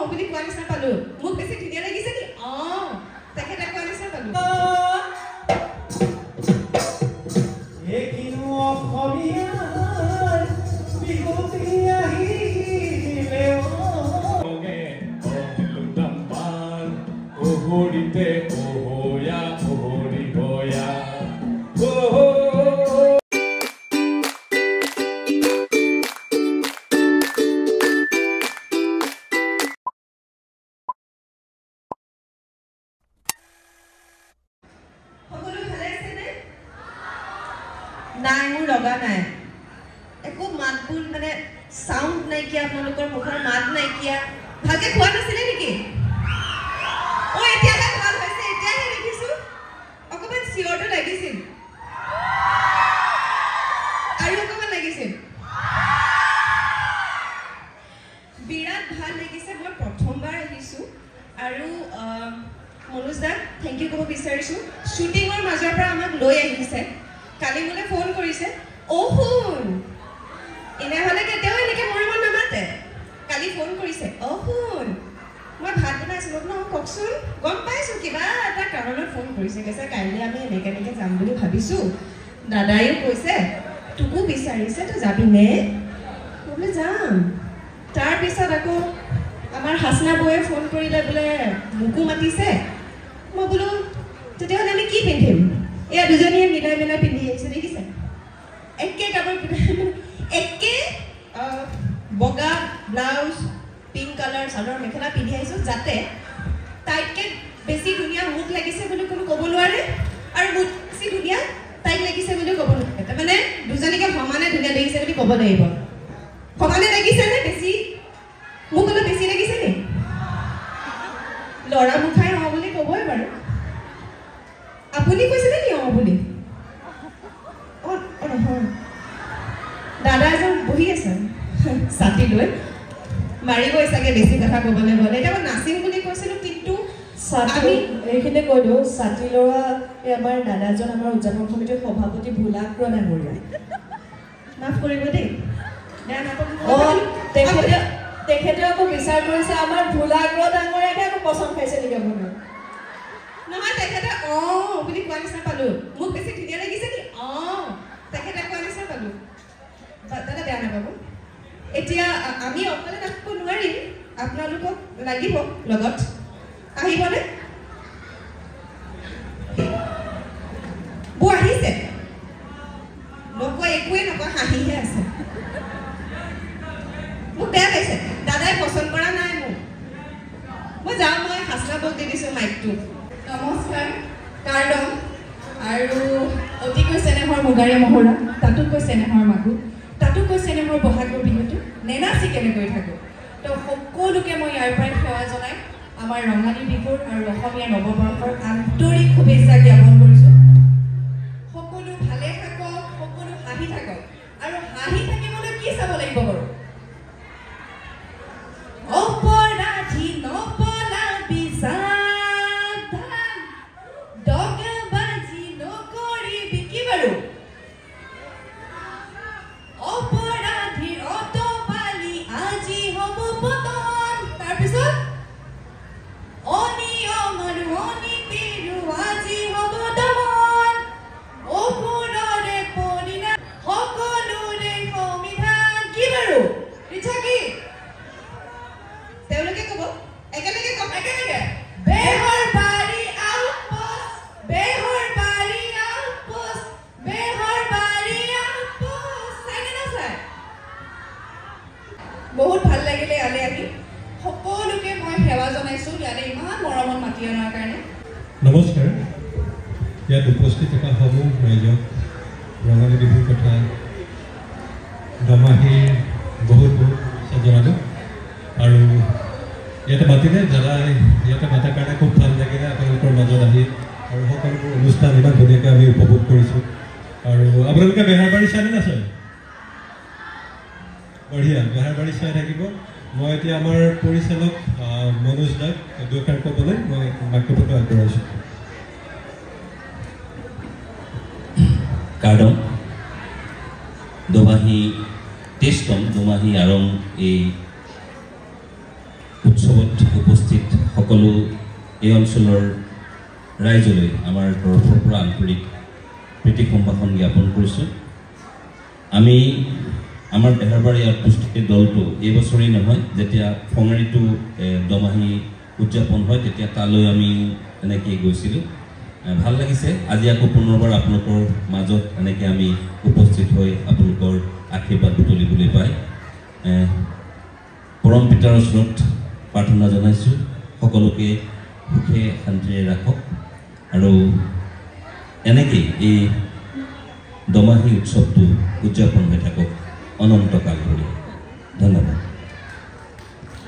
বুলি কোৱা নিচিনা পালো মোক বেছি ধুনীয়া লাগিছে নি তেখেতে কোৱা নিচিনা পালো একিনো অসমীয়াৰ বিহুতি আহিলে লুণ্ডাম্বাৰ ওহৰিতে ওহয়া ওহৰি হয়া নাই মোৰ লগা নাই একো মাতবোৰ মানে সাউন্ড নাইকিয়া আপোনালোকৰ মুখৰ মাত নাইকিয়া ভালকে খোৱা নাছিলে নেকি এতিয়াহে ভাল হৈছে এতিয়াহে দেখিছো অকমান চিঞৰটো লাগিছিল আৰু অকমান লাগিছিল বিৰাট ভাল লাগিছে মই প্ৰথমবাৰ আহিছো আৰু মনোজ দা থেংক ইউ ক'ব বিচাৰিছো শ্বুটিঙৰ মাজৰ পৰা আমাক লৈ আহিছে কালি মোলে ফোন কৰিছে শুন এনেহ'লে কেতিয়াও এনেকৈ মোৰ মন নামাতে কালি ফোন কৰিছে শুন মই ভাত বনাইছিলোঁ কওকচোন গম পাইছোঁ কিবা এটা কাৰণত ফোন কৰিছে কৈছে কাইলৈ আমি এনেকৈ যাম বুলি ভাবিছোঁ দাদাইও কৈছে তোকো বিচাৰিছে তই যাবিনে বোলে যাম তাৰপিছত আকৌ আমাৰ হাসনা বৌয়ে ফোন কৰিলে বোলে মোকো মাতিছে মই বোলো তেতিয়াহ'লে আমি কি পিন্ধিম এয়া দুজনীয়ে মিলাই মিলাই পিন্ধি আহিছে দেখিছে একে কাপোৰ একে বগা blouse pink colour chador mekhela পিন্ধি আহিছোঁ যাতে তাইতকৈ বেছি ধুনীয়া মোক লাগিছে বুলি কোনো ক'ব নোৱাৰে আৰু মোক বেছি ধুনীয়া তাইক লাগিছে বুলিও ক'ব নোৱাৰে তাৰমানে দুজনীকে সমানে ধুনীয়া লাগিছে বুলি ক'ব লাগিব সমানে লাগিছেনে বেছি মোক অলপ বেছি লাগিছে নি ল'ৰা মুখাই বুলি ক'বই বাৰু আপুনি কৈছিলে নি বুলি নহয় দাদা এজন বহি আছে ছাতি লৈ মাৰিবই চাগে বেছি কথা ক'বলৈ গ'লে এতিয়া মই নাচিম বুলি কৈছিলোঁ কিন্তু আমি এইখিনি কৈ দিওঁ ছাতি ল'ৰা এই আমাৰ দাদাজন আমাৰ উদযাপন সমিতিৰ সভাপতি ভোলাক্ৰ ডাঙৰীয়া মাফ কৰিব দেই তেখেতে আকৌ বিচাৰ কৰিছে আমাৰ ভোলাক্ৰ ডাঙৰীয়াকে আকৌ পচন্দ খাইছে নেকি আপোনাৰ নহয় তেখেতে বুলি কোৱা নিচিনা পালো মোক বেছি ধুনীয়া লাগিছে নি তেখেতে কোৱা নিচিনা পালো দাদা বেয়া নাপাব এতিয়া আমি অকলে নাচিব নোৱাৰিম আপোনালোকক লাগিব লগত আহিবনে বৌ আহিছে নকয় একোৱে নকয় হাঁহিহে আছে মোক বেয়া পাইছে দাদাই পচন্দ কৰা নাই মোক মই যাওঁ মই হাসনা বৌক দি দিছোঁ মাইকটো নমস্কাৰ কাৰ্ডম আৰু অতিকৈ চেনেহৰ মুগাৰী মহৰা তাতোকৈ চেনেহৰ মাগু তাতোকৈ চেনেহৰ বহাগৰ বিহুটো নেনাচি কেনেকৈ থাকোঁ তো সকলোকে মই ইয়াৰ পৰাই সেৱা জনাই আমাৰ ৰঙালী বিহুৰ আৰু অসমীয়া নৱবৰ্ষৰ আন্তৰিক শুভেচ্ছা জ্ঞাপন কৰিছোঁ সকলো ভালে থাকক সকলো হাঁহি থাকক আৰু হাঁহি থাকিবলৈ কি চাব লাগিব বাৰু অপৰাধী নপলাবি বহুত ভাল লাগিলে ইয়ালে আহি সকলোকে মই সেৱা জনাইছোঁ ইয়ালে ইমান মৰমত মাতি অনাৰ কাৰণে নমস্কাৰ ইয়াত উপস্থিত থকা সমূহ ৰাইজক ৰঙালী বিহুৰ কথা দমাহীৰ বহুত বহুত জনালোঁ আৰু ইয়াতে মাতিলে দাদাই ইয়াতে মাতাৰ কাৰণে খুব ভাল লাগিলে আপোনালোকৰ মাজত আহি আৰু সকলোবোৰ অনুষ্ঠান ইমান ধুনীয়াকৈ আমি উপভোগ কৰিছোঁ আৰু আপোনালোকে বেহাৰবাৰী চাই নাচায় বঢ়িয়া বেহাৰবাৰী চাই থাকিব মই এতিয়া আমাৰ পৰিচালক মনোজ দাক দুষাৰ ক'বলৈ মই মাইক্ৰফোনটো আগবঢ়াইছোঁ কাৰ্ডম দোমাহী টেষ্টম দোমাহী আৰং এই উপস্থিত সকলো এই অঞ্চলৰ ৰাইজলৈ আমাৰ তৰফৰ পৰা আন্তৰিক প্ৰীতি সম্ভাষণ জ্ঞাপন কৰিছোঁ। আমি আমাৰ বেহাৰবাৰী আউটপোষ্ট দলটো এই বছৰেই নহয়, যেতিয়া ফঙাৰীটো দমাহী উদযাপন হয় তেতিয়া তালৈ আমি এনেকৈ গৈছিলোঁ। ভাল লাগিছে আজি আকৌ পুনৰবাৰ আপোনালোকৰ মাজত এনেকৈ আমি উপস্থিত হৈ আপোনালোকৰ আশীৰ্বাদ বুটলিবলৈ পাই পৰম পিতাৰ ওচৰত প্ৰাৰ্থনা জনাইছোঁ সকলোকে সুখে শান্তিৰে ৰাখক আৰু এনেকেই এই দমাহী উৎসৱটো উদযাপন হৈ থাকক অনন্তকাল ধৰি। ধন্যবাদ।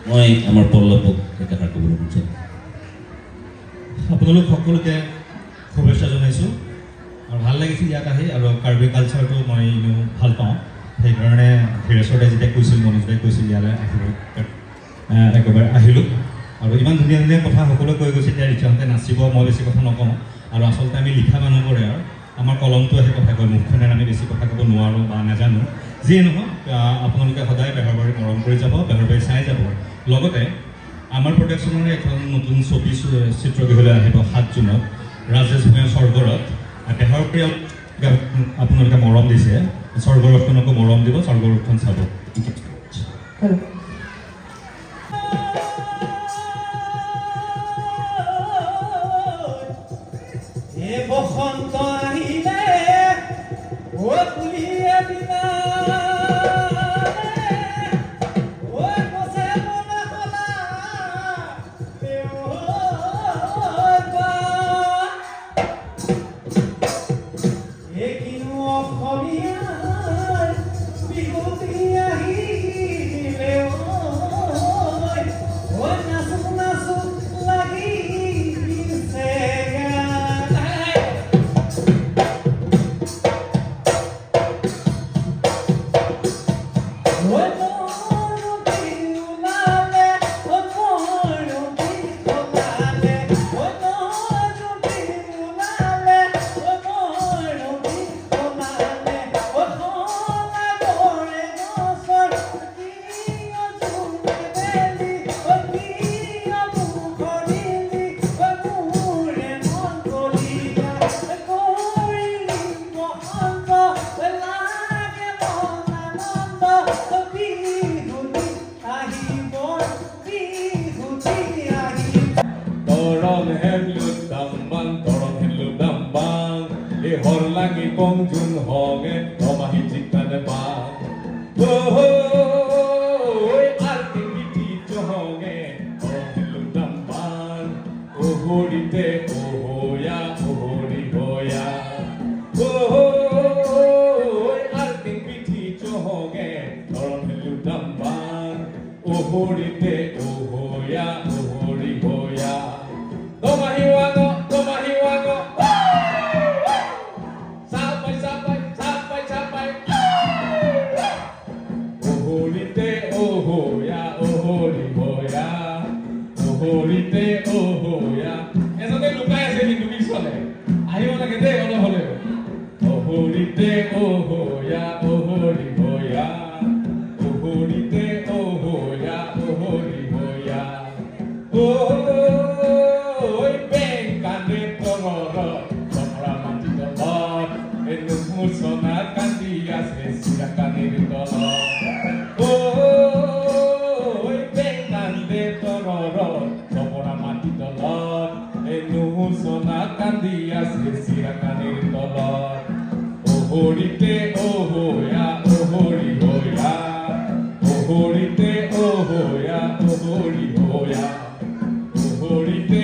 মই আমাৰ পল্লৱক একাষাৰ ক'বলৈ বিচাৰিছোঁ। আপোনালোক সকলোকে শুভেচ্ছা জনাইছোঁ আৰু ভাল লাগিছে ইয়াত আহি, আৰু কাৰ্বি কালচাৰটো মই এনেও ভাল পাওঁ, সেইকাৰণে ধীৰেশ্বৰে যেতিয়া কৈছিল, মনোজ দাই কৈছিল ইয়ালৈ আহিব, একেবাৰে আহিলোঁ। আৰু ইমান ধুনীয়া ধুনীয়া কথা সকলোৱে কৈ গৈছে, এতিয়া ৰিচাহঁতে নাচিব, মই বেছি কথা নকওঁ। আৰু আচলতে আমি লিখা মানুহবোৰে আৰু আমাৰ কলমটো আহি কথা কয়, মুখখনেৰে আমি বেছি কথা ক'ব নোৱাৰোঁ বা নাজানো। যিয়ে নহওক আপোনালোকে সদায় বেহাৰবাৰী মৰম কৰি যাব, বেহাৰবাৰী চাই যাব। লগতে আমাৰ প্ৰডাকশ্যনৰে এখন নতুন ছবি চিত্ৰগৃহলৈ আহিব 7 জুনত ৰাজেশ ভূঞাৰ স্বৰ্গৰথ। বেহাৰবাৰী আপোনালোকে মৰম দিছে, স্বৰ্গৰথখনকো মৰম দিব, স্বৰ্গৰথখন চাব। বসন্ত আহিলে পুলিয়ে বিনা Horlangi Bongjun Honge, Tomahi Chikan Bang. Oh, Arking Biti Honge, Tomahi Damban. Oh, Horite, oh, ya, oh, Hori Hoya. Oh, Arking Biti Honge, Tomahi Damban. Oh, Horite, oh, ya, oh, Hori Hoya. Tomahi Wago, Tomahi Wago. Horite, oh, ya, oh, hori, hoya. Oh, horite,